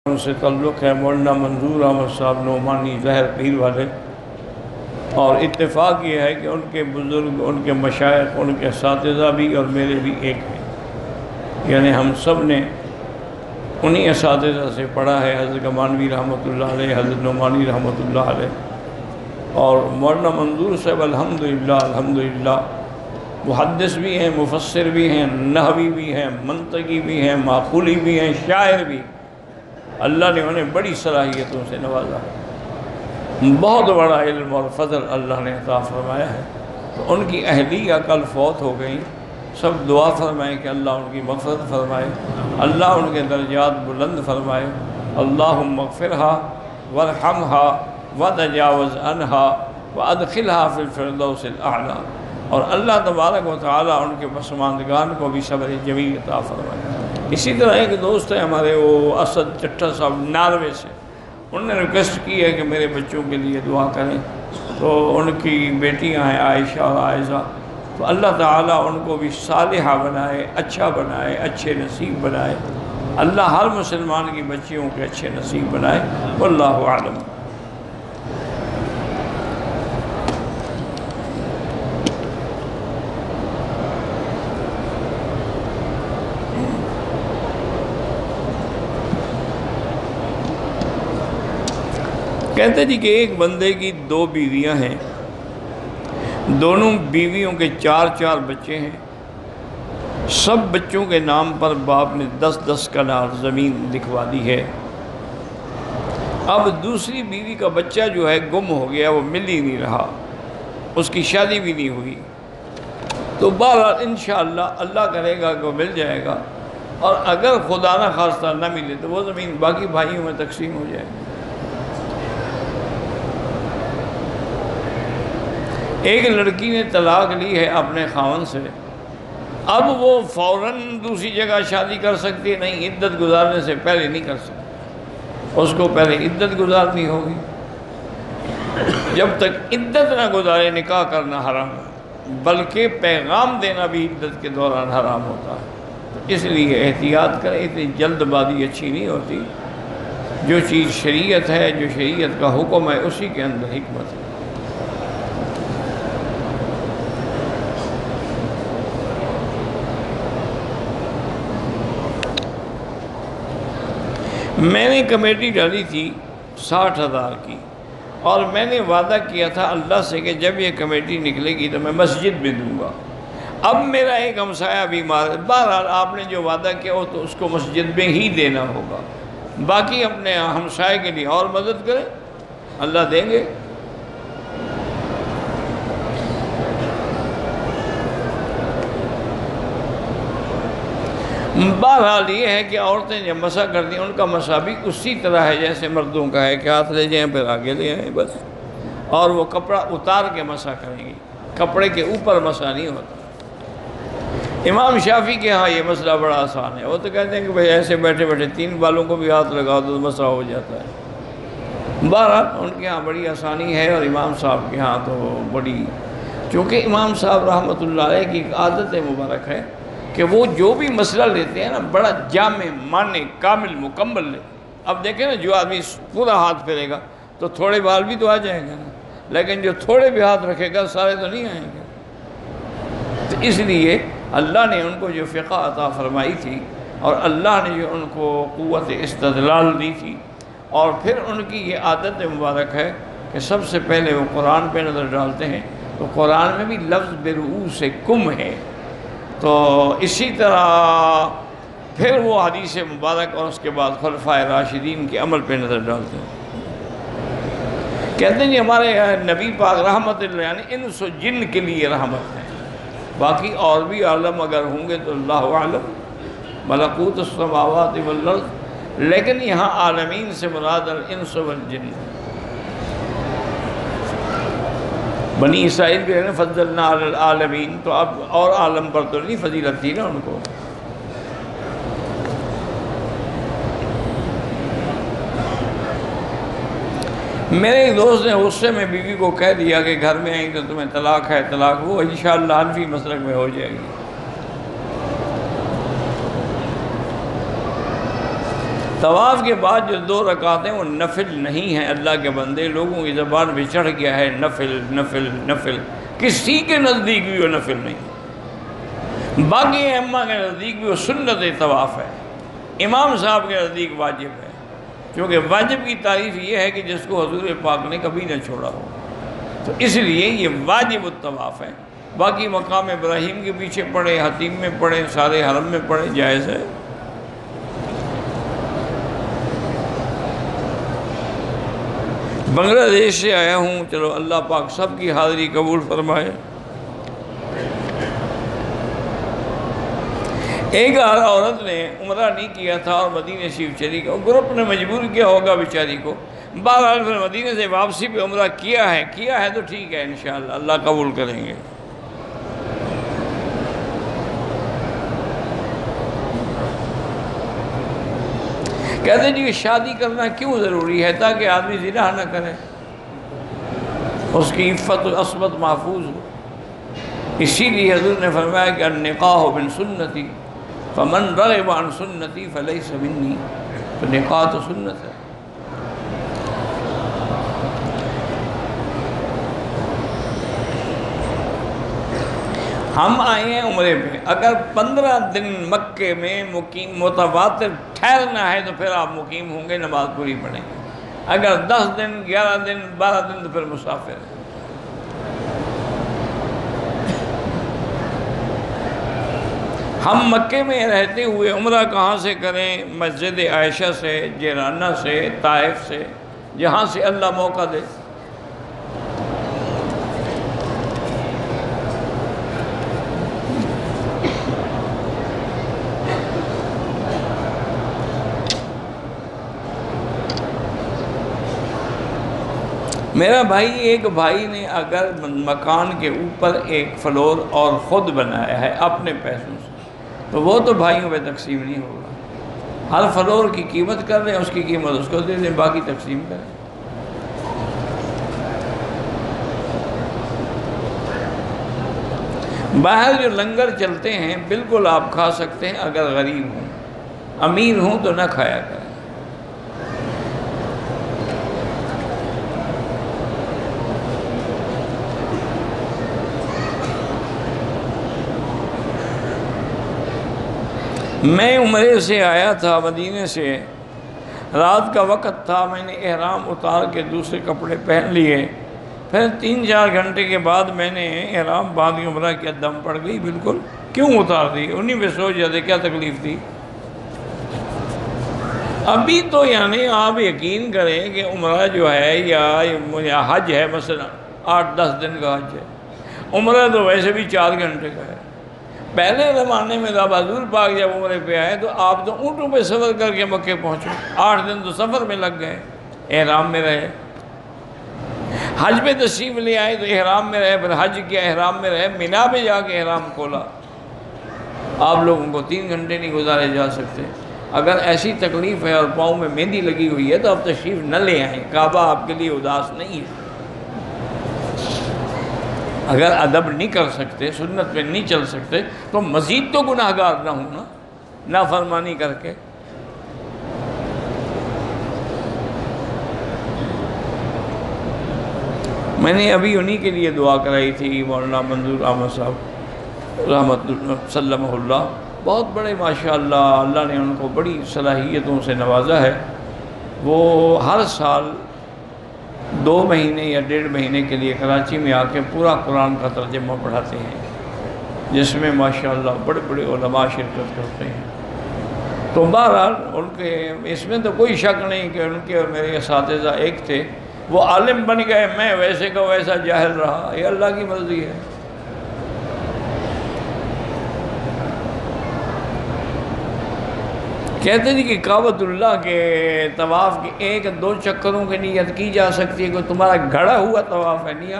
ان سے تعلق ہے مولانا منظور احمد صاحب نعمانی ظہر پیر والے، اور اتفاق یہ ہے کہ ان کے بزرگ، ان کے مشائخ، ان کے اساتذہ بھی اور میرے بھی ایک ہیں، یعنی ہم سب نے انہی اساتذہ سے پڑھا ہے، حضرت گمانوی رحمۃ اللہ علیہ، حضرت نعمانی رحمۃ اللہ علیہ۔ اور مولانا منظور صاحب الحمدللہ محدث بھی ہیں، مفسر بھی ہیں، نحوی بھی ہیں، منطقی بھی ہیں، معقولی بھی ہیں، شاعر بھی۔ اللہ نے انہیں بڑی صلاحیتوں سے نوازا، بہت بڑا علم اور فضل اللہ نے عطا فرمایا ہے۔ تو ان کی اہلیہ کل فوت ہو گئی، سب دعا فرمائیں کہ اللہ ان کی مغفرت فرمائے، اللہ ان کے درجات بلند فرمائے۔ اللہم اغفرہا وارحمہا وتجاوز عنہا وادخلہا فی الفردوس الاعلی، اور اللہ تبارک و تعالیٰ ان کے پسماندگان کو بھی صبر جمیل عطا فرمائے۔ اسی طرح ایک دوست ہے ہمارے، وہ اسد چٹھا صاحب ناروے سے، انہوں نے ریکویسٹ کی ہے کہ میرے بچوں کے لیے دعا کریں، تو ان کی بیٹیاں ہیں عائشہ اور عائزہ، تو اللہ تعالیٰ ان کو بھی صالحہ بنائے، اچھا بنائے، اچھے نصیب بنائے، اللہ ہر مسلمان کی بچیوں کے اچھے نصیب بنائے، واللہ اعلم۔ کہتے جی کہ ایک بندے کی 2 بیویاں ہیں، دونوں بیویوں کے 4 بچے ہیں، سب بچوں کے نام پر باپ نے 10 کنال زمین لکھوا دی ہے۔ اب دوسری بیوی کا بچہ جو ہے گم ہو گیا، وہ مل ہی نہیں رہا، اس کی شادی بھی نہیں ہوئی، تو بہرحال انشاءاللہ اللہ کرے گا کہ وہ مل جائے گا، اور اگر خدا نہ خواستہ نہ ملے تو وہ زمین باقی بھائیوں میں تقسیم ہو جائے گی۔ ایک لڑکی نے طلاق لی ہے اپنے خاوند سے، اب وہ فوراً دوسری جگہ شادی کر سکتی ہے؟ نہیں، عدت گزارنے سے پہلے نہیں کر سکتی، اس کو پہلے عدت گزارنی ہوگی۔ جب تک عدت نہ گزارے نکاح کرنا حرام ہے، بلکہ پیغام دینا بھی عدت کے دوران حرام ہوتا ہے، تو اس لیے احتیاط کریں، اتنی جلد بازی اچھی نہیں ہوتی۔ جو چیز شریعت ہے، جو شریعت کا حکم ہے، اسی کے اندر حکمت ہے۔ میں نے کمیٹی ڈالی تھی 60,000 کی، اور میں نے وعدہ کیا تھا اللہ سے کہ جب یہ کمیٹی نکلے گی تو میں مسجد بھی دوں گا۔ اب میرا ایک ہمسایہ بیمار ہے، بہرحال آپ نے جو وعدہ کیا ہو تو اس کو مسجد میں ہی دینا ہوگا، باقی اپنے ہمسائے کے لیے اور مدد کریں، اللہ دیں گے۔ بہرحال یہ ہے کہ عورتیں جب مسح کرتی ہیں ان کا مسح بھی اسی طرح ہے جیسے مردوں کا ہے، کہ ہاتھ لے جائیں پھر آگے لے آئیں بس، اور وہ کپڑا اتار کے مسح کریں گی، کپڑے کے اوپر مسح نہیں ہوتا۔ امام شافعی کے ہاں یہ مسئلہ بڑا آسان ہے، وہ تو کہتے ہیں کہ بھئی ایسے بیٹھے بیٹھے 3 بالوں کو بھی ہاتھ لگاؤ تو مسح ہو جاتا ہے۔ بہرحال ان کے ہاں بڑی آسانی ہے، اور امام صاحب کے ہاں تو بڑی، چونکہ امام صاحب رحمۃ اللہ علیہ کی ایک عادت مبارک ہے کہ وہ جو بھی مسئلہ لیتے ہیں نا بڑا جامع، معنی، کامل، مکمل لے۔ اب دیکھیں نا، جو آدمی پورا ہاتھ پھیرے گا تو تھوڑے بال بھی تو آ جائیں گے نا، لیکن جو تھوڑے بھی ہاتھ رکھے گا سارے تو نہیں آئیں گے۔ تو اس لیے اللہ نے ان کو جو فقہ عطا فرمائی تھی، اور اللہ نے جو ان کو قوت استدلال دی تھی، اور پھر ان کی یہ عادت مبارک ہے کہ سب سے پہلے وہ قرآن پہ نظر ڈالتے ہیں، تو قرآن میں بھی لفظ برؤوس کم ہے، تو اسی طرح پھر وہ حدیث مبارک اور اس کے بعد خلفائے راشدین کے عمل پہ نظر ڈالتے ہیں۔ کہتے ہیں جی ہمارے نبی پاک رحمت اللہ یعنی انس و جن کے لیے رحمت ہے، باقی اور بھی عالم اگر ہوں گے تو اللہ اعلم، ملکوت السماوات والارض، لیکن یہاں عالمین سے مراد الانس والجن۔ بنی اسرائیل جو ہے نا فضلنا علی العالمین، تو اب اور عالم پر تو نہیں فضیلت تھی نا ان کو۔ میرے ایک دوست نے غصے میں بیوی کو کہہ دیا کہ گھر میں آئیں تو تمہیں طلاق ہے، طلاق وہ انشاءاللہ حنفی مسلک میں ہو جائے گی۔ طواف کے بعد جو 2 رکعتیں وہ نفل نہیں ہیں اللہ کے بندے، لوگوں کی زبان پہ چڑھ گیا ہے نفل نفل نفل، کسی کے نزدیک بھی وہ نفل نہیں، باقی ائمہ کے نزدیک بھی وہ سنت طواف ہے، امام صاحب کے نزدیک واجب ہے، کیونکہ واجب کی تعریف یہ ہے کہ جس کو حضور پاک نے کبھی نہ چھوڑا ہو، تو اس لیے یہ واجب الطواف ہے۔ باقی مقام ابراہیم کے پیچھے پڑھے، حتیم میں پڑھے، سارے حرم میں پڑھے، جائز ہے۔ بنگلہ دیش سے آیا ہوں، چلو اللہ پاک سب کی حاضری قبول فرمائے۔ ایک عورت نے عمرہ نہیں کیا تھا اور مدینہ شریف چلی گئی، گروپ نے مجبور کیا ہوگا بیچاری کو، بہرحال پھر مدینہ سے واپسی پہ عمرہ کیا ہے تو ٹھیک ہے، انشاءاللہ اللہ قبول کریں گے۔ کہتے ہیں جی کہ شادی کرنا کیوں ضروری ہے؟ تاکہ آدمی زنا نہ کرے، اس کی عفت و عصمت محفوظ ہو۔ اسی لیے حضور نے فرمایا کہ النکاح من سنتی فمن رغب عن سنتی فلیس منی، تو نکاح تو سنت ہے۔ ہم آئے ہیں عمرے پہ، اگر 15 دن مکے میں مقیم متواتر ٹھہرنا ہے تو پھر آپ مقیم ہوں گے، نماز پوری پڑھیں گے، اگر 10 دن 11 دن 12 دن تو پھر مسافر ہیں۔ ہم مکے میں رہتے ہوئے عمرہ کہاں سے کریں؟ مسجد عائشہ سے، جیرانہ سے، طائف سے، جہاں سے اللہ موقع دے۔ میرا بھائی، ایک بھائی نے اگر مکان کے اوپر ایک فلور اور خود بنایا ہے اپنے پیسوں سے، تو وہ تو بھائیوں پہ تقسیم نہیں ہوگا، ہر فلور کی قیمت کر دیں، اس کی قیمت اس کو دے دیں، باقی تقسیم کریں۔ باہر جو لنگر چلتے ہیں بالکل آپ کھا سکتے ہیں اگر غریب ہوں، امیر ہوں تو نہ کھایا کریں۔ میں عمرے سے آیا تھا مدینے سے، رات کا وقت تھا، میں نے احرام اتار کے دوسرے کپڑے پہن لیے، پھر 3-4 گھنٹے کے بعد میں نے احرام باندھ کے عمرہ کیا، دم پڑ گئی بالکل۔ کیوں اتار دی؟ انہی میں سوچ جاتے کیا تکلیف تھی۔ ابھی تو یعنی آپ یقین کریں کہ عمرہ جو ہے یا حج ہے، مثلا 8-10 دن کا حج ہے، عمرہ تو ویسے بھی 4 گھنٹے کا ہے۔ پہلے زمانے میں جب حضور پاک جب عمرے پہ آئے تو آپ تو اونٹوں پہ سفر کر کے مکے پہنچے، 8 دن تو سفر میں لگ گئے، احرام میں رہے۔ حج پہ تشریف لے آئے تو احرام میں رہے، پھر حج کیا، احرام میں رہے، مینا پہ جا کے احرام کھولا۔ آپ لوگوں کو 3 گھنٹے نہیں گزارے جا سکتے۔ اگر ایسی تکلیف ہے اور پاؤں میں مہندی لگی ہوئی ہے تو آپ تشریف نہ لے آئیں، کعبہ آپ کے لیے اداس نہیں ہے۔ اگر ادب نہیں کر سکتے، سنت پہ نہیں چل سکتے تو مزید تو گناہگار نہ ہوں نا، نافرمانی کر کے۔ میں نے ابھی انہی کے لیے دعا کرائی تھی، مولانا منظور احمد صاحب رحمت سلمہ اللہ، بہت بڑے ماشاءاللہ، اللہ نے ان کو بڑی صلاحیتوں سے نوازا ہے۔ وہ ہر سال 2 مہینے یا 1.5 مہینے کے لیے کراچی میں آ کے پورا قرآن کا ترجمہ پڑھاتے ہیں، جس میں ماشاءاللہ بڑے بڑے علماء شرکت کرتے ہیں۔ تو بہرحال ان کے اس میں تو کوئی شک نہیں کہ ان کے اور میرے اساتذہ ایک تھے، وہ عالم بن گئے، میں ویسے کا ویسا جاہل رہا، یہ اللہ کی مرضی ہے۔ کہتے ہیں کہ کعبۃ اللہ کے طواف کے 1-2 چکروں کی نیت کی جا سکتی ہے، کہ تمہارا گھڑا ہوا طواف ہے، نہیں،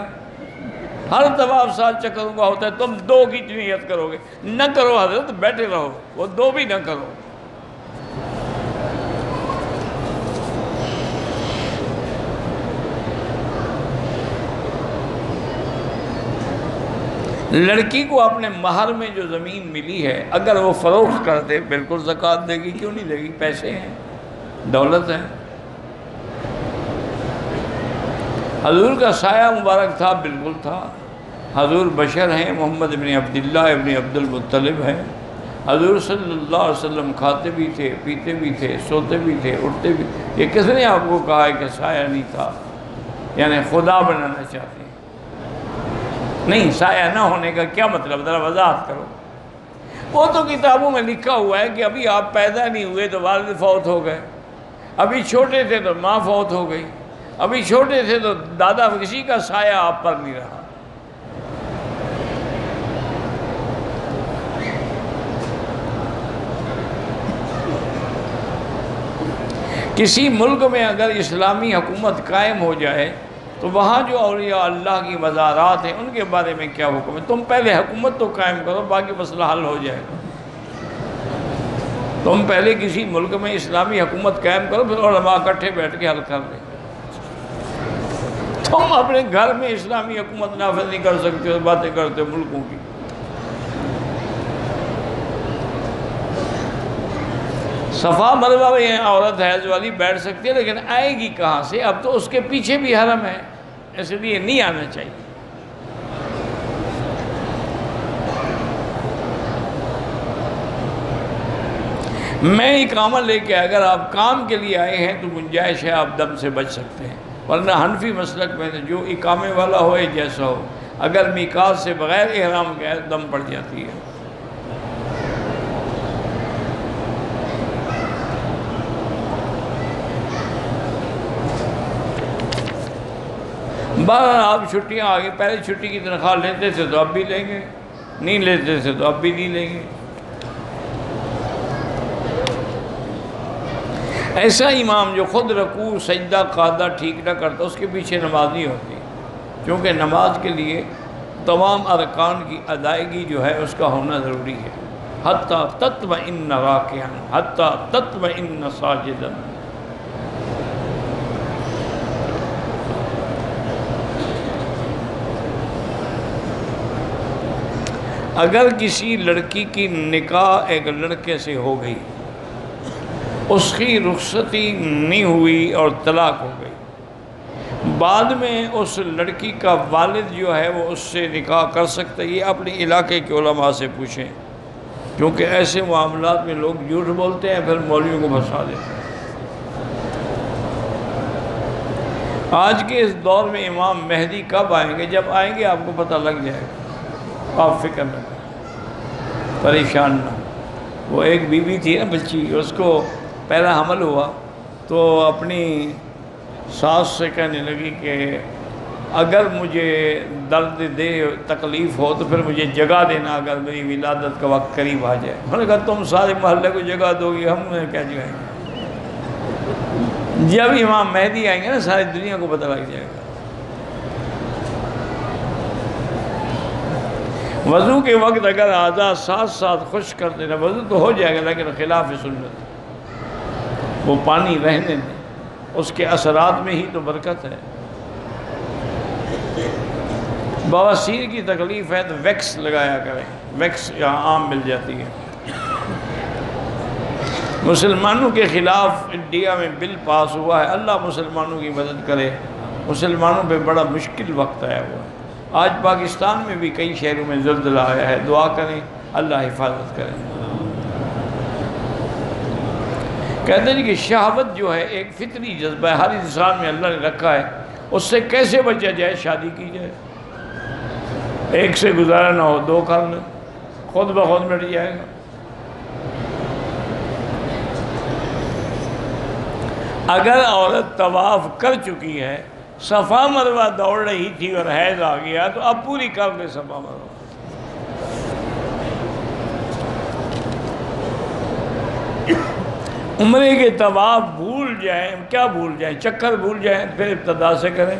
ہر طواف 7 چکروں کا ہوتا ہے، تم 2 کی نیت کرو گے، نہ کرو حضرت، بیٹھے رہو، وہ 2 بھی نہ کرو۔ لڑکی کو اپنے مہر میں جو زمین ملی ہے اگر وہ فروخت کر دے بالکل زکوٰۃ دے گی، کیوں نہیں دے گی، پیسے ہیں۔ دولت ہے۔ حضور کا سایہ مبارک تھا، بالکل تھا۔ حضور بشر ہیں، محمد ابن عبداللہ ابن عبد المطلب ہیں۔ حضور صلی اللہ علیہ وسلم کھاتے بھی تھے، پیتے بھی تھے، سوتے بھی تھے، اٹھتے بھی تھے۔ یہ کس نے آپ کو کہا ہے کہ سایہ نہیں تھا؟ یعنی خدا بنانا چاہتے ہیں؟ نہیں، سایہ نہ ہونے کا کیا مطلب؟ ذرا وضاحت کرو۔ وہ تو کتابوں میں لکھا ہوا ہے کہ ابھی آپ پیدا نہیں ہوئے تو والد فوت ہو گئے، ابھی چھوٹے تھے تو ماں فوت ہو گئی، ابھی چھوٹے تھے تو دادا، کسی کا سایہ آپ پر نہیں رہا۔ کسی ملک میں اگر اسلامی حکومت قائم ہو جائے تو وہاں جو اولیاء اللہ کی مزارات ہیں ان کے بارے میں کیا حکم ہے؟ تم پہلے حکومت تو قائم کرو، باقی مسئلہ حل ہو جائے گا۔ تم پہلے کسی ملک میں اسلامی حکومت قائم کرو، پھر علماء اکٹھے بیٹھ کے حل کر لیں۔ تم اپنے گھر میں اسلامی حکومت نافذ نہیں کر سکتے ہو، باتیں کرتے ہو ملکوں کی۔ صفا مروہ میں یہ عورت حیض والی بیٹھ سکتی ہے، لیکن آئے گی کہاں سے؟ اب تو اس کے پیچھے بھی حرم ہے، اس لیے نہیں آنا چاہیے۔ میں اقامہ لے کے اگر آپ کام کے لیے آئے ہیں تو گنجائش ہے، آپ دم سے بچ سکتے ہیں، ورنہ حنفی مسلک میں جو اقامے والا ہو جیسا ہو، اگر میقات سے بغیر احرام کے دم پڑ جاتی ہے۔ بہرحال آپ چھٹیاں آگے، پہلے چھٹی کی تنخواہ لیتے تھے تو اب بھی لیں گے، نہیں لیتے تھے تو اب بھی نہیں لیں گے۔ ایسا امام جو خود رکوع سجدہ قعدہ ٹھیک نہ کرتا، اس کے پیچھے نماز نہیں ہوتی، کیونکہ نماز کے لیے تمام ارکان کی ادائیگی جو ہے اس کا ہونا ضروری ہے۔ حتیٰ تطمئن راکعا، حتیٰ تطمئن ساجدا۔ اگر کسی لڑکی کی نکاح ایک لڑکے سے ہو گئی، اس کی رخصتی نہیں ہوئی اور طلاق ہو گئی، بعد میں اس لڑکی کا والد جو ہے وہ اس سے نکاح کر سکتا ہے؟ یہ اپنے علاقے کے علماء سے پوچھیں، کیونکہ ایسے معاملات میں لوگ جھوٹ بولتے ہیں، پھر مولویوں کو پھنسا دیتے ہیں۔ آج کے اس دور میں امام مہدی کب آئیں گے؟ جب آئیں گے آپ کو پتہ لگ جائے گا، آپ فکر نہ کریں، پریشان نہ۔ وہ ایک بی بی تھی نا، بچی، اس کو پہلا حمل ہوا تو اپنی ساس سے کہنے لگی کہ اگر مجھے درد دے، تکلیف ہو تو پھر مجھے جگہ دینا اگر میری ولادت کا وقت قریب آ جائے۔ انہوں نے کہا تم سارے محلے کو جگہ دو گی، ہم انہیں کیا جگائیں گے؟ جب امام مہدی آئیں گے نا ساری دنیا کو پتہ لگ جائے گا۔ وضو کے وقت اگر اعضاء ساتھ ساتھ خشک کر دینا، وضو تو ہو جائے گا لیکن خلاف سنت، وہ پانی رہنے دیں، اس کے اثرات میں ہی تو برکت ہے۔ بواسیر کی تکلیف ہے تو ویکس لگایا کریں، ویکس یہاں عام مل جاتی ہے۔ مسلمانوں کے خلاف انڈیا میں بل پاس ہوا ہے، اللہ مسلمانوں کی مدد کرے، مسلمانوں پہ بڑا مشکل وقت آیا ہوا ہے۔ آج پاکستان میں بھی کئی شہروں میں زلزلہ آیا ہے، دعا کریں اللہ حفاظت کرے۔ کہتے ہیں کہ شہوت جو ہے ایک فطری جذبہ ہے، ہر انسان میں اللہ نے رکھا ہے، اس سے کیسے بچا جائے؟ شادی کی جائے، ایک سے گزارا نہ ہو، دو کر لیں، خود بخود مٹ جائے گا۔ اگر عورت طواف کر چکی ہے، صفا مروہ دوڑ رہی تھی اور حیض آ گیا تو اب پوری کر لے صفا مروہ۔ عمرے کے طواف بھول جائیں، کیا بھول جائیں؟ چکر بھول جائیں، پھر ابتدا سے کریں۔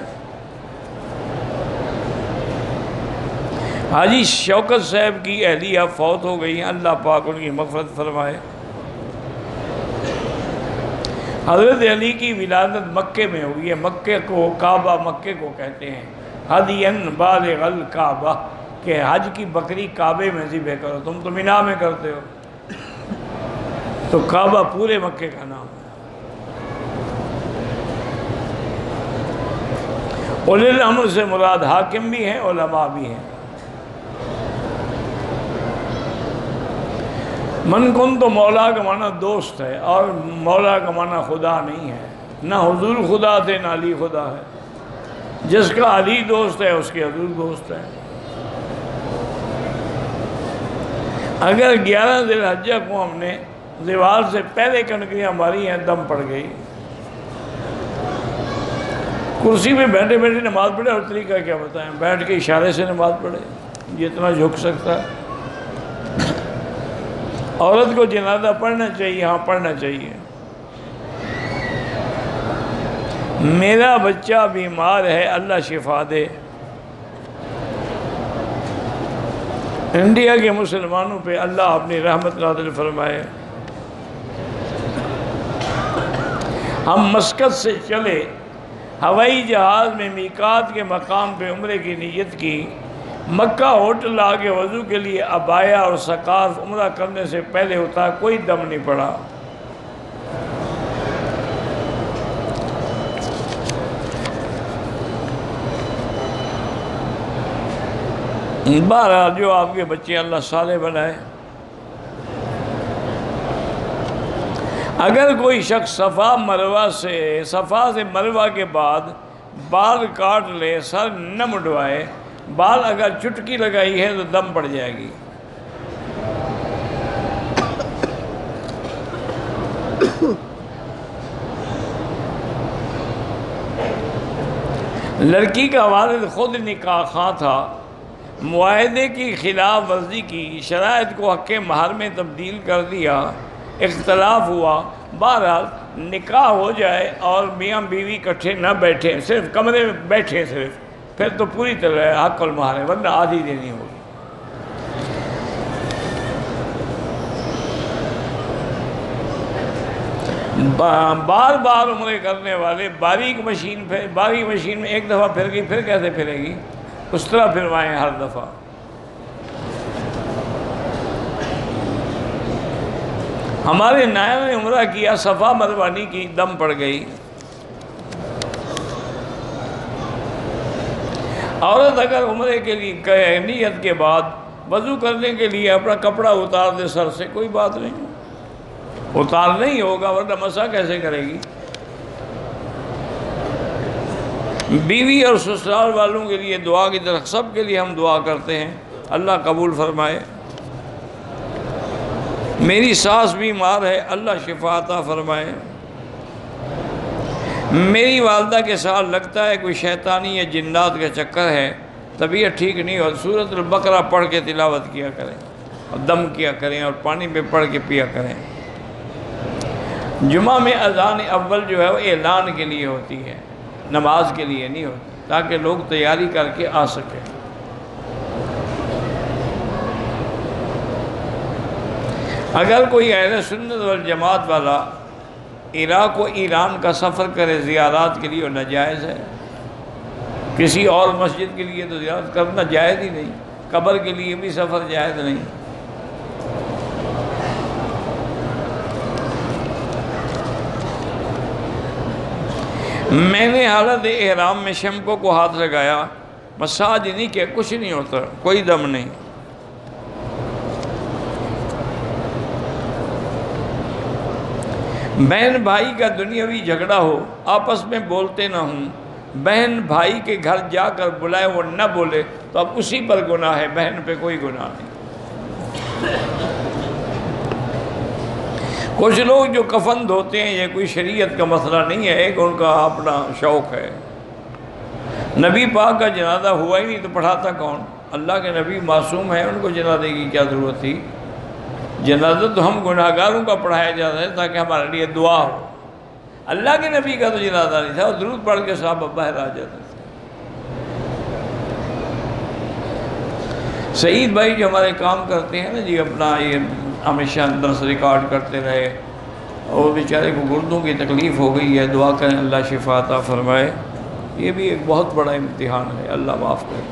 حاجی شوکت صاحب کی اہلیہ فوت ہو گئی ہیں، اللہ پاک ان کی مغفرت فرمائے۔ حضرت علی کی ولادت مکے میں ہوئی ہے، مکے کو کعبہ مکے کو کہتے ہیں، ہدین بالغ الکعبہ، کہ حج کی بکری کعبے میں ذبح کرو، تم تو مینا میں کرتے ہو، تو کعبہ پورے مکے کا نام ہے۔ اولی الامر سے مراد حاکم بھی ہیں، علماء بھی ہیں۔ من کن تو مولا کا معنی دوست ہے، اور مولا کا معنی خدا نہیں ہے، نہ حضور خدا تھے نہ علی خدا ہے۔ جس کا علی دوست ہے اس کے حضور دوست ہے۔ اگر 11 ذی الحجہ کو ہم نے دیوار سے پہلے کنکریاں ماری ہیں، دم پڑ گئی، کرسی میں بیٹھے بیٹھے نماز پڑھے، اور طریقہ کیا بتائیں؟ بیٹھ کے اشارے سے نماز پڑھے، جتنا جھک سکتا ہے۔ عورت کو جنازہ پڑھنا چاہیے، ہاں پڑھنا چاہیے۔ میرا بچہ بیمار ہے، اللہ شفا دے۔ انڈیا کے مسلمانوں پہ اللہ اپنی رحمت نازل فرمائے۔ ہم مسقط سے چلے، ہوائی جہاز میں میقات کے مقام پہ عمرے کی نیت کی، مکہ ہوٹل آگے وضو کے لیے عبایا اور سکارف عمرہ کرنے سے پہلے ہوتا، کوئی دم نہیں پڑا۔ بہرحال جو آپ کے بچے اللہ صالح بنائے۔ اگر کوئی شخص صفا سے مروہ کے بعد بال کاٹ لے، سر نہ مڈوائے، بال اگر چٹکی لگائی ہے تو دم پڑ جائے گی۔ لڑکی کا والد خود نکاح خواہ تھا، معاہدے کی خلاف ورزی کی، شرائط کو حق مہر میں تبدیل کر دیا، اختلاف ہوا، بہرحال نکاح ہو جائے اور میاں بیوی اکٹھے نہ بیٹھیں، صرف کمرے میں بیٹھیں صرف، پھر تو پوری طرح حق المہر ہے، ورنہ آدھی دینی ہوگی۔ بار بار عمرے کرنے والے باریک مشین میں ایک دفعہ پھر گئی، پھر کیسے پھرے گی؟ اس طرح پھروائیں ہر دفعہ۔ ہمارے نائب نے عمرہ کیا، صفا مروہ نہیں کی، دم پڑ گئی۔ عورت اگر عمرے کے لیے نیت کے بعد وضو کرنے کے لیے اپنا کپڑا اتار دے سر سے، کوئی بات نہیں، اتار نہیں ہوگا، ورنہ مسح کیسے کرے گی؟ بیوی اور سسرال والوں کے لیے دعا کی طرف سب کے لیے ہم دعا کرتے ہیں، اللہ قبول فرمائے۔ میری ساس بیمار ہے، اللہ شفا عطا فرمائے۔ میری والدہ کے ساتھ لگتا ہے کوئی شیطانی یا جنات کا چکر ہے، طبیعت ٹھیک نہیں ہو، سورۃ البقرہ پڑھ کے تلاوت کیا کریں، اور دم کیا کریں، اور پانی پہ پڑھ کے پیا کریں۔ جمعہ میں اذان اول جو ہے وہ اعلان کے لیے ہوتی ہے، نماز کے لیے نہیں ہوتی، تاکہ لوگ تیاری کر کے آ سکیں۔ اگر کوئی اہل سنت والجماعت والا عراق و ایران کا سفر کرے زیارات کے لیے، وہ ناجائز ہے۔ کسی اور مسجد کے لیے تو زیارت کرنا جائز ہی نہیں، قبر کے لیے بھی سفر جائز نہیں۔ میں نے حالت احرام میں شمکو کو ہاتھ لگایا، مساج نہیں کیا، کچھ نہیں ہوتا، کوئی دم نہیں۔ بہن بھائی کا دنیاوی جھگڑا ہو، آپس میں بولتے نہ ہوں، بہن بھائی کے گھر جا کر بلائے وہ نہ بولے تو اب اسی پر گناہ ہے، بہن پہ کوئی گناہ نہیں۔ کچھ لوگ جو کفن دھوتے ہیں، یہ کوئی شریعت کا مسئلہ نہیں ہے، ایک ان کا اپنا شوق ہے۔ نبی پاک کا جنازہ ہوا ہی نہیں تو پڑھاتا کون؟ اللہ کے نبی معصوم ہیں، ان کو جنازے کی کیا ضرورت تھی؟ جنازہ تو ہم گناہگاروں کا پڑھایا جاتا ہے تاکہ ہمارے لیے دعا ہو۔ اللہ کے نبی کا تو جنازہ نہیں تھا، وہ درود پڑھ کے صحابہ باہر آ جاتے تھے۔ سعید بھائی جو ہمارے کام کرتے ہیں نا جی، اپنا یہ ہمیشہ درس ریکارڈ کرتے رہے، اور بیچارے کو گردوں کی تکلیف ہو گئی ہے، دعا کریں اللہ شفا عطا فرمائے۔ یہ بھی ایک بہت بڑا امتحان ہے، اللہ معاف کرے۔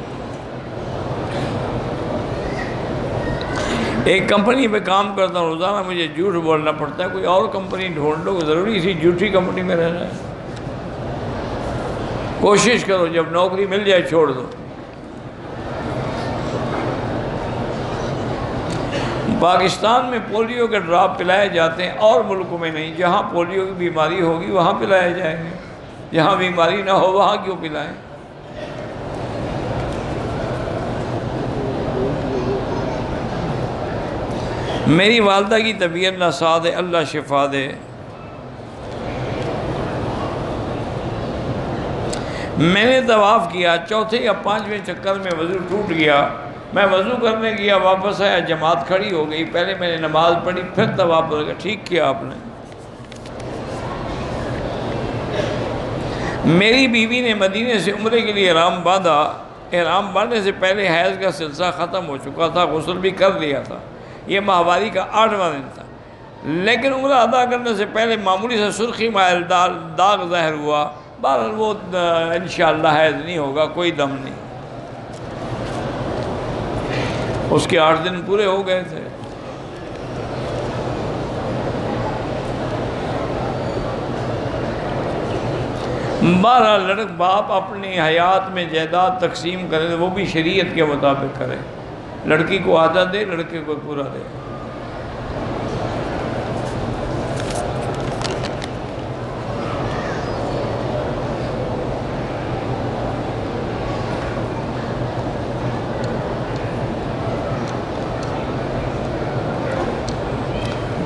ایک کمپنی پہ کام کرتا ہوں، روزانہ مجھے جھوٹ بولنا پڑتا ہے، کوئی اور کمپنی ڈھونڈ لو، ضروری اسی جھوٹی کمپنی میں رہنا ہے۔ کوشش کرو جب نوکری مل جائے چھوڑ دو۔ پاکستان میں پولیو کے ڈراپ پلائے جاتے ہیں اور ملکوں میں نہیں۔ جہاں پولیو کی بیماری ہوگی وہاں پلائے جائیں گے، جہاں بیماری نہ ہو وہاں کیوں پلائیں؟ میری والدہ کی طبیعت ناساز ہے، اللہ شفا دے۔ میں نے طواف کیا، چوتھے یا پانچویں چکر میں وضو ٹوٹ گیا۔ میں وضو کرنے گیا، واپس آیا، جماعت کھڑی ہو گئی۔ پہلے میں نے نماز پڑھی، پھر طواف کر گیا۔ ٹھیک کیا آپ نے۔ میری بیوی نے مدینے سے عمرے کے لیے احرام باندھا۔ احرام باندھنے سے پہلے حیض کا سلسلہ ختم ہو چکا تھا، غسل بھی کر لیا تھا۔ یہ ماہواری کا 8واں دن تھا، لیکن عمرہ ادا کرنے سے پہلے معمولی سے سرخی مائل داغ ظاہر ہوا۔ بہرحال وہ انشاءاللہ حیض نہیں ہوگا، کوئی دم نہیں۔ اس کے 8 دن پورے ہو گئے تھے۔ بہرحال باپ اپنی حیات میں جائیداد تقسیم کرے، وہ بھی شریعت کے مطابق کرے۔ لڑکی کو آدھا دے، لڑکے کو پورا دے۔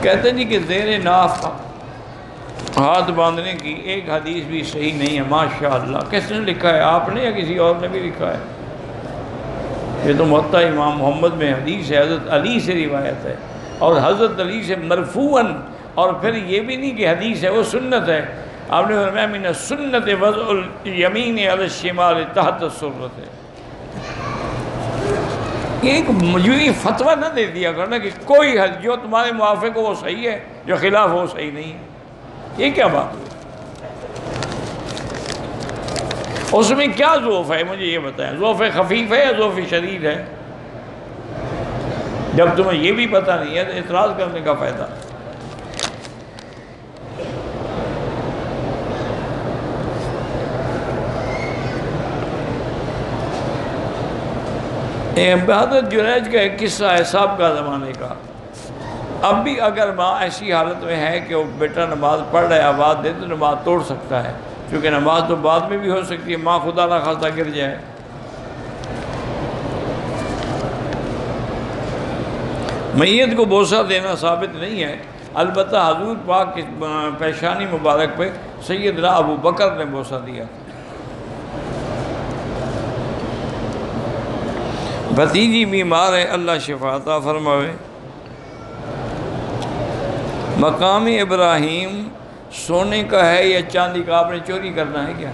کہتے ہیں جی کہ زیر ناف ہاتھ باندھنے کی ایک حدیث بھی صحیح نہیں ہے۔ ماشاءاللہ، کس نے لکھا ہے؟ آپ نے یا کسی اور نے بھی لکھا ہے؟ یہ تو موطا امام محمد میں حدیث ہے، حضرت علی سے روایت ہے، اور حضرت علی سے مرفوعاً۔ اور پھر یہ بھی نہیں کہ حدیث ہے، وہ سنت ہے۔ آپ نے فرمایا من السنت وضع الیمین علی الشمال تحت السرۃ۔ ایک مجوی فتویٰ نہ دے دیا کرنا کہ کوئی حل جو تمہارے موافق ہو وہ صحیح ہے، جو خلاف ہو وہ صحیح نہیں ہے۔ یہ کیا بات ہوئی؟ اس میں کیا ضعف ہے مجھے یہ بتائیں؟ ضعف خفیف ہے یا ضعف شدید ہے؟ جب تمہیں یہ بھی پتہ نہیں ہے تو اعتراض کرنے کا فائدہ۔ حضرت جریج کا ایک قصہ ہے سابقہ زمانے کا۔ اب بھی اگر ماں ایسی حالت میں ہے کہ وہ بیٹا نماز پڑھ رہا ہے، آواز دے تو نماز توڑ سکتا ہے، کیونکہ نماز تو بعد میں بھی ہو سکتی ہے، ماں خدا نہ خواستہ گر جائے۔ میت کو بوسہ دینا ثابت نہیں ہے، البتہ حضور پاک کی پیشانی مبارک پہ سیدنا ابو بکر نے بوسہ دیا۔ بھتیجی بیمار ہے، اللہ شفا عطا فرمائے۔ مقام ابراہیم سونے کا ہے یا چاندی کا؟ آپ نے چوری کرنا ہے کیا؟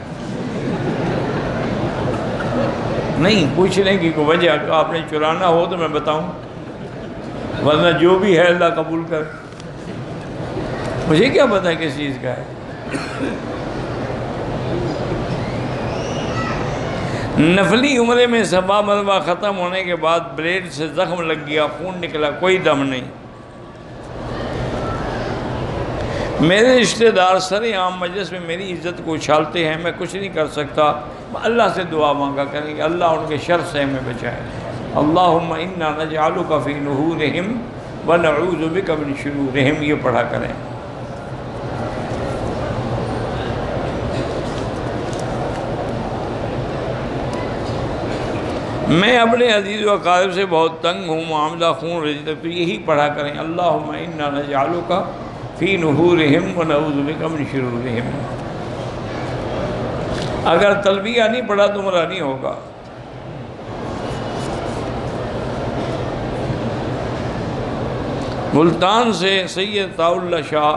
نہیں، پوچھنے کی کوئی وجہ کہ آپ نے چرانا ہو تو میں بتاؤں، ورنہ جو بھی ہے اللہ قبول کر۔ مجھے کیا پتہ کس چیز کا ہے؟ نفلی عمرے میں صفا مروہ ختم ہونے کے بعد بلیڈ سے زخم لگ گیا، خون نکلا، کوئی دم نہیں۔ میرے رشتہ دار سر عام مجلس میں میری عزت کو اچھالتے ہیں، میں کچھ نہیں کر سکتا، اللہ سے دعا مانگا کریں کہ اللہ ان کے شر سے ہمیں بچائے۔ اللہم انا نجعلک فی نحورہم ونعوذ بک من شرورہم، یہ پڑھا کریں۔ میں اپنے عزیز و اقارب سے بہت تنگ ہوں، معاملہ خون رشتہ، تو یہی پڑھا کریں اللہم انا نجعلک فی نحورہم ونعوذ بک من شرورہم۔ اگر تلبیہ نہیں پڑھا تو عمرہ نہیں ہوگا۔ ملتان سے سید عطاء اللہ شاہ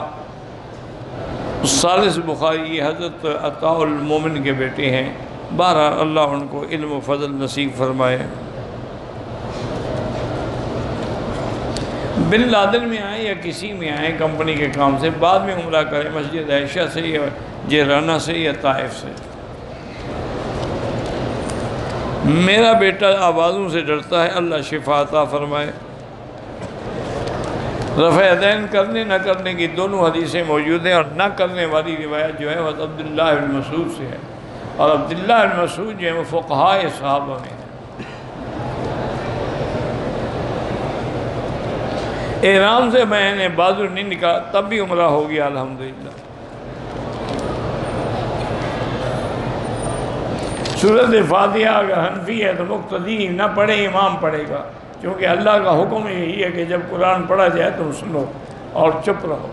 ثالث بخاری، یہ حضرت عطاء المومن کے بیٹے ہیں، بہرحال اللہ ان کو علم و فضل نصیب فرمائے۔ بن لادن میں آئیں یا کسی میں آئیں کمپنی کے کام سے، بعد میں عمرہ کریں، مسجد عائشہ سے یا جیرانہ سے یا طائف سے۔ میرا بیٹا آوازوں سے ڈرتا ہے، اللہ شفا عطا فرمائے۔ رفع یدین کرنے نہ کرنے کی دونوں حدیثیں موجود ہیں، اور نہ کرنے والی روایت جو ہے وہ عبداللہ بن مسعود سے ہے۔ اور عبداللہ بن مسعود جو ہیں وہ فقہائے صحابہ میں ہیں۔ احرام سے میں نے بازو نہیں نکالا تب بھی عمرہ ہو گیا الحمدللہ۔ سورۃ فاتحہ اگر حنفی ہے تو مقتدی نہ پڑھے، امام پڑھے گا، کیونکہ اللہ کا حکم یہی ہے کہ جب قرآن پڑھا جائے تم سنو اور چپ رہو۔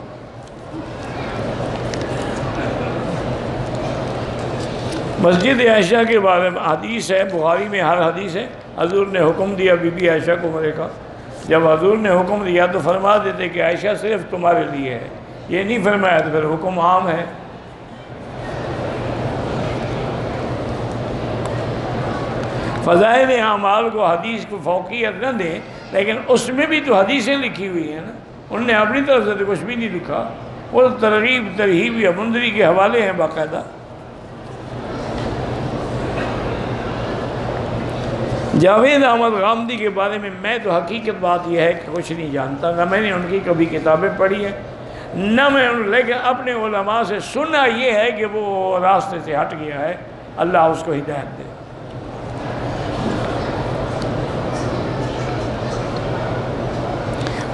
مسجد عائشہ کے بارے میں حدیث ہے، بخاری میں ہر حدیث ہے، حضور نے حکم دیا بی بی عائشہ کو عمرے کا۔ جب حضور نے حکم دیا تو فرما دیتے کہ عائشہ صرف تمہارے لیے ہے، یہ نہیں فرمایا تو پھر حکم عام ہے۔ فضائل اعمال کو حدیث کو فوقیت نہ دیں، لیکن اس میں بھی تو حدیثیں لکھی ہوئی ہیں نا، انہوں نے اپنی طرف سے تو کچھ بھی نہیں لکھا، وہ ترغیب ترہیب یا منذری کے حوالے ہیں باقاعدہ۔ جاوید احمد غامدی کے بارے میں میں تو حقیقت بات یہ ہے کہ کچھ نہیں جانتا، نہ میں نے ان کی کبھی کتابیں پڑھی ہیں، نہ میں لیکن اپنے علماء سے سنا یہ ہے کہ وہ راستے سے ہٹ گیا ہے، اللہ اس کو ہدایت دے۔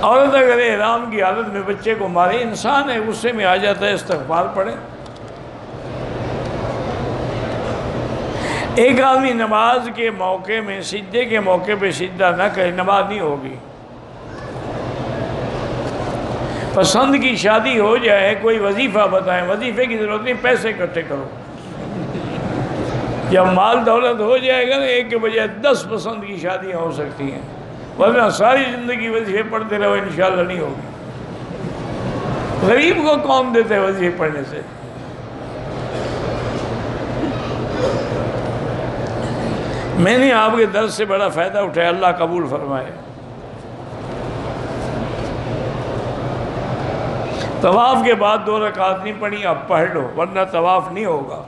عورت اگر احرام کی حالت میں بچے کو مارے، انسان ہے، غصے میں آ جاتا ہے، استغفار پڑھے۔ ایک آدمی نماز کے موقع میں سجدے کے موقع پہ سجدہ نہ کرے، نماز نہیں ہوگی۔ پسند کی شادی ہو جائے، کوئی وظیفہ بتائیں، وظیفے کی ضرورت نہیں، پیسے اکٹھے کرو۔ جب مال دولت ہو جائے گا نا، ایک کے بجائے 10 پسند کی شادیاں ہو سکتی ہیں، ورنہ ساری زندگی وظیفے پڑھتے رہو، انشاءاللہ نہیں ہوگی۔ غریب کو کون دیتے ہیں وظیفے پڑھنے سے؟ میں نے آپ کے درس سے بڑا فائدہ اٹھایا، اللہ قبول فرمائے۔ طواف کے بعد 2 رکعت نہیں پڑھی، اب پڑھ لو ورنہ طواف نہیں ہوگا۔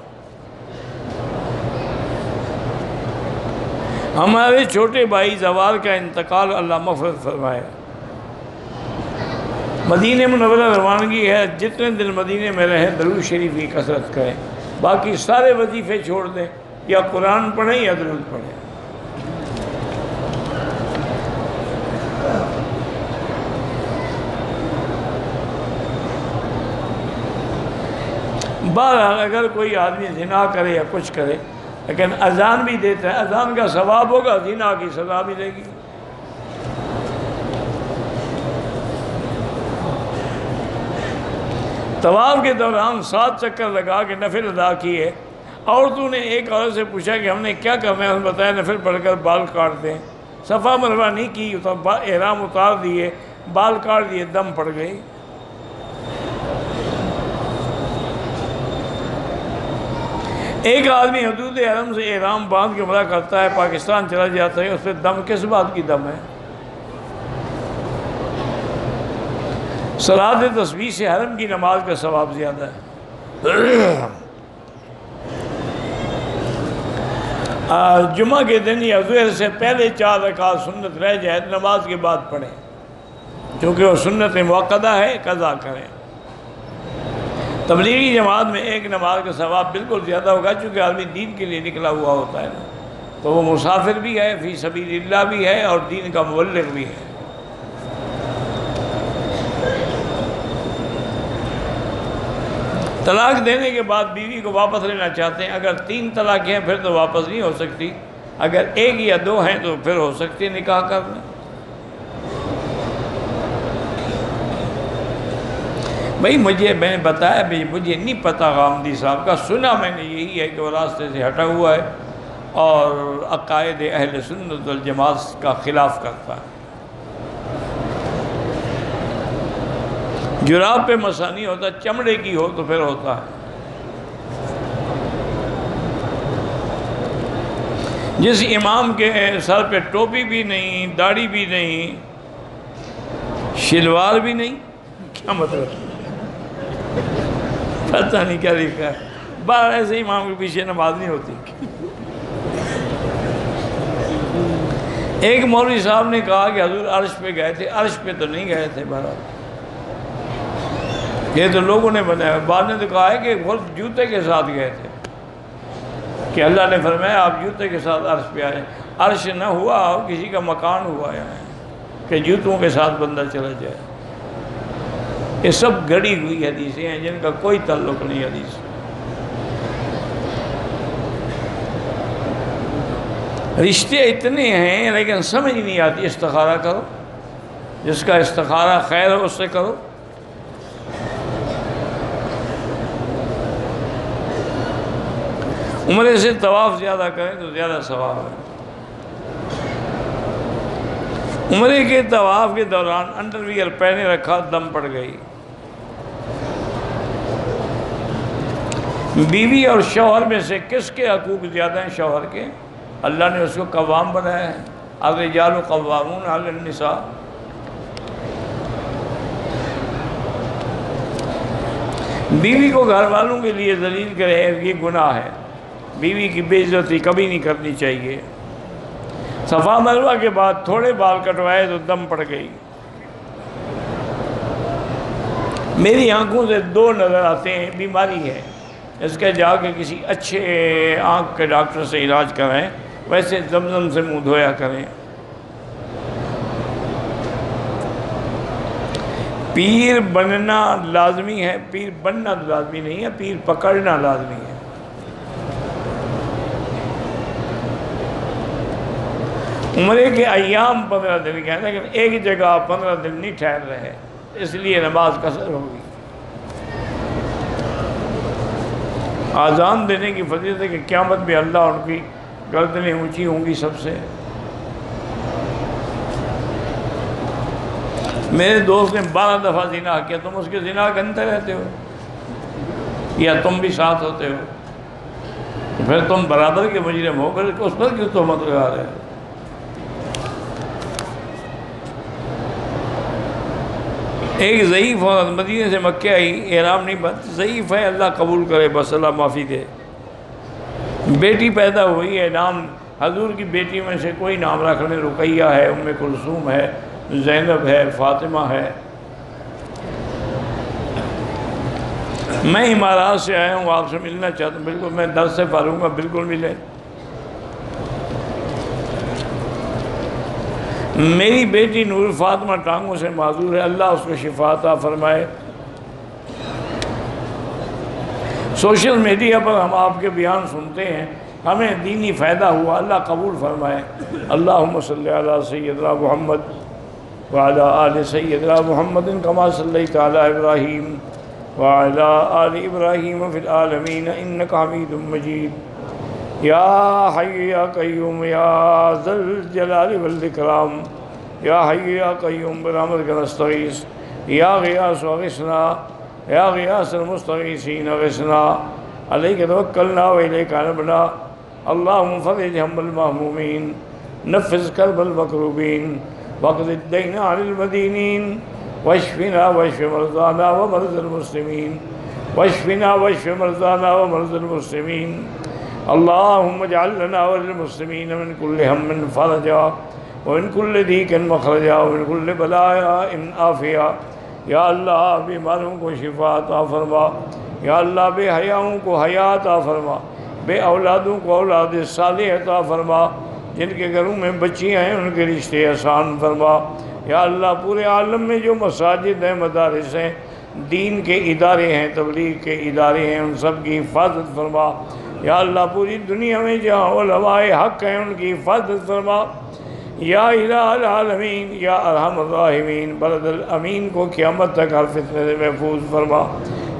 ہمارے چھوٹے بھائی زوال کا انتقال، اللہ مغفرت فرمائے۔ مدینہ منورہ روانگی ہے، جتنے دن مدینے میں رہیں درود شریف کی کثرت کریں، باقی سارے وظیفے چھوڑ دیں، یا قرآن پڑھیں یا درود پڑھیں۔ بہرحال اگر کوئی آدمی زنا کرے یا کچھ کرے لیکن اذان بھی دیتا ہے، اذان کا ثواب ہوگا، زنا کی سزا ملے گی۔ طواف کے دوران 7 چکر لگا کے نفل ادا کیے۔ عورتوں نے ایک عورت سے پوچھا کہ ہم نے کیا کرنا ہے، انہوں نے بتایا نفل پڑھ کر بال کاٹ دیں۔ صفا مروہ نہیں کی، احرام اتار دیے، بال کاٹ دیے، دم پڑ گئی۔ ایک آدمی حدود حرم سے احرام باندھ کے عمرہ کرتا ہے، پاکستان چلا جاتا ہے، اس پہ دم کس بات کی دم ہے؟ صلاۃ تسبیح سے حرم کی نماز کا ثواب زیادہ ہے۔ جمعہ کے دن یا ظہر سے پہلے 4 رکعت سنت رہ جائے تو نماز کے بعد پڑھیں، کیونکہ وہ سنت موقدہ ہے، قضا کریں۔ تبلیغی جماعت میں ایک نماز کا ثواب بالکل زیادہ ہوگا، چونکہ آدمی دین کے لیے نکلا ہوا ہوتا ہے نا، تو وہ مسافر بھی ہے، فی سبیل اللہ بھی ہے، اور دین کا مبلغ بھی ہے۔ طلاق دینے کے بعد بیوی کو واپس لینا چاہتے ہیں، اگر 3 طلاقیں ہیں پھر تو واپس نہیں ہو سکتی، اگر 1 یا 2 ہیں تو پھر ہو سکتی ہے نکاح کرنا۔ بھائی میں نے بتایا، مجھے نہیں پتہ غامدی صاحب کا، سنا میں نے یہی ہے کہ وہ راستے سے ہٹا ہوا ہے اور عقائد اہل سنت والجماعت کا خلاف کرتا ہے۔ جراب پہ مسا نہیں ہوتا، چمڑے کی ہو تو پھر ہوتا ہے۔ جس امام کے سر پہ ٹوپی بھی نہیں، داڑھی بھی نہیں، شلوار بھی نہیں، کیا مطلب؟ پتہ نہیں کیا لکھا ہے، باہر ایسے امام کے پیچھے نماز نہیں ہوتی۔ ایک مولوی صاحب نے کہا کہ حضور عرش پہ گئے تھے، عرش پہ تو نہیں گئے تھے، بہرحال یہ تو لوگوں نے بنایا، بعد نے تو کہا ہے کہ وہ جوتے کے ساتھ گئے تھے۔ کہ اللہ نے فرمایا آپ جوتے کے ساتھ عرش پہ آئے. عرش نہ ہوا، کسی کا مکان ہوا یہاں کہ جوتوں کے ساتھ بندہ چلا جائے. یہ سب گڑی ہوئی حدیثیں ہیں جن کا کوئی تعلق نہیں حدیث. رشتے اتنے ہیں لیکن سمجھ نہیں آتی. استخارہ کرو، جس کا استخارہ خیر ہو اس سے کرو. عمرے سے طواف زیادہ کریں تو زیادہ ثواب ہے. عمرے کے طواف کے دوران انڈر ویئر پہنے رکھا، دم پڑ گئی. بیوی اور شوہر میں سے کس کے حقوق زیادہ ہیں؟ شوہر کے. اللہ نے اس کو قوام بنایا ہے. الرجال قوامون علی النساء. بیوی کو گھر والوں کے لیے ذلیل کرے یہ گناہ ہے. بیوی کی بے عزتی کبھی نہیں کرنی چاہیے. صفا مروہ کے بعد تھوڑے بال کٹوائے تو دم پڑ گئی. میری آنکھوں سے 2 نظر آتے ہیں، بیماری ہے، اس کے جا کے کسی اچھے آنکھ کے ڈاکٹر سے علاج کریں. ویسے زمزم سے منہ دھویا کریں. پیر بننا لازمی ہے. پیر بننا لازمی نہیں ہے، پیر پکڑنا لازمی ہے. عمرے کے ایام 15 دن کے ہیں لیکن ایک جگہ 15 دن نہیں ٹھہر رہے، اس لیے نماز قصر ہوگی. آذان دینے کی فضیلت ہے کہ قیامت میں اللہ ان کی گردنیں اونچی ہوں گی سب سے. میرے دوست نے 12 دفعہ زنا کیا. تم اس کے زنا گنتے رہتے ہو یا تم بھی ساتھ ہوتے ہو؟ پھر تم برابر کے مجرم ہو، پھر اس پر کیوں تہمت لگا رہے ہو؟ ایک ضعیف عورت مدینے سے مکہ آئی، احرام نہیں بند، ضعیف ہے، اللہ قبول کرے، بس اللہ معافی دے. بیٹی پیدا ہوئی ہے، نام حضور کی بیٹی میں سے کوئی نام رکھ لیں. رقیہ ہے، ام کلثوم ہے، زینب ہے، فاطمہ ہے. میں امارات سے آیا ہوں، آپ سے ملنا چاہتا ہوں. بالکل میں درس سے فارغ ہوں، بالکل ملے. میری بیٹی نور فاطمہ ٹانگوں سے معذور ہے، اللہ اس کو شفا عطا فرمائے. سوشل میڈیا پر ہم آپ کے بیان سنتے ہیں، ہمیں دینی فائدہ ہوا، اللہ قبول فرمائے. اللہم صلی علی سیدنا محمد وعلی آل سیدنا محمد کما صلیت علی ابراہیم وعلی آل ابراہیم فی العالمین انک حمید مجید. یا حی یا قیوم یا ذا الجلال والاکرام. یا حی یا قیوم برحمتک نستغیث. یا غیاث اغثنا. یا غیاث المستغیثین اغثنا. علیک توکلنا و الیک انبنا. اللہم فرج ہم المہمومین. نفذ کرب المکروبین. واقض الدین عن المدینین. واشفنا واشف مرضانا ومرضى المسلمین. واشفنا واشف مرضانا ومرضى المسلمین. اللهم اجعل لنا وللمسلمين من كل هم فرجا ومن كل ضيق مخرجا ومن كل بلاء عافيا. یا اللہ بیماروں کو شفا عطا فرما. یا اللہ بے حیاؤں کو حیا عطا فرما. بے اولادوں کو اولاد صالح عطا فرما. جن کے گھروں میں بچیاں ہیں ان کے رشتے آسان فرما. یا اللہ پورے عالم میں جو مساجد ہیں، مدارس ہیں، دین کے ادارے ہیں، تبلیغ کے ادارے ہیں، ان سب کی حفاظت فرما. یا اللہ پوری دنیا میں جہاں علماء حق ہیں ان کی حفاظت فرما. یا الہ العالمین یا ارحم الراحمین بلد الامین کو قیامت تک ہر فتنے سے محفوظ فرما.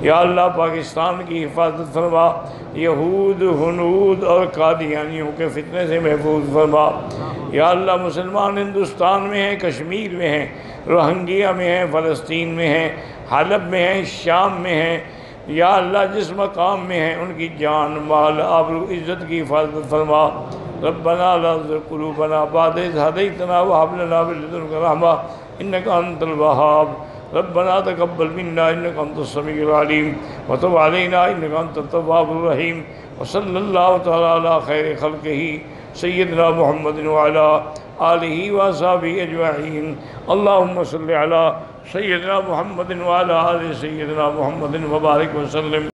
یا اللہ پاکستان کی حفاظت فرما. یہود، ہنود اور قادیانیوں کے فتنے سے محفوظ فرما. یا اللہ مسلمان ہندوستان میں ہیں، کشمیر میں ہیں، روہنگیا میں ہیں، فلسطین میں ہیں، حلب میں ہیں، شام میں ہیں. یا اللہ جس مقام میں ہیں ان کی جان، مال، آبرو، عزت کی حفاظت فرما. ربنا لا تزغ قلوبنا بعد إذ هديتنا وهب لنا من لدنك رحمة إنك أنت الوهاب. ربنا تقبل منا إنك أنت السميع العليم وتب علينا إنك أنت التواب الرحيم. وصلى الله تعالى على خير خلقه سيدنا محمد وعلى آله وصحبه أجمعين. اللهم صل على سيدنا محمد وعلى آل سيدنا محمد وبارك وسلم.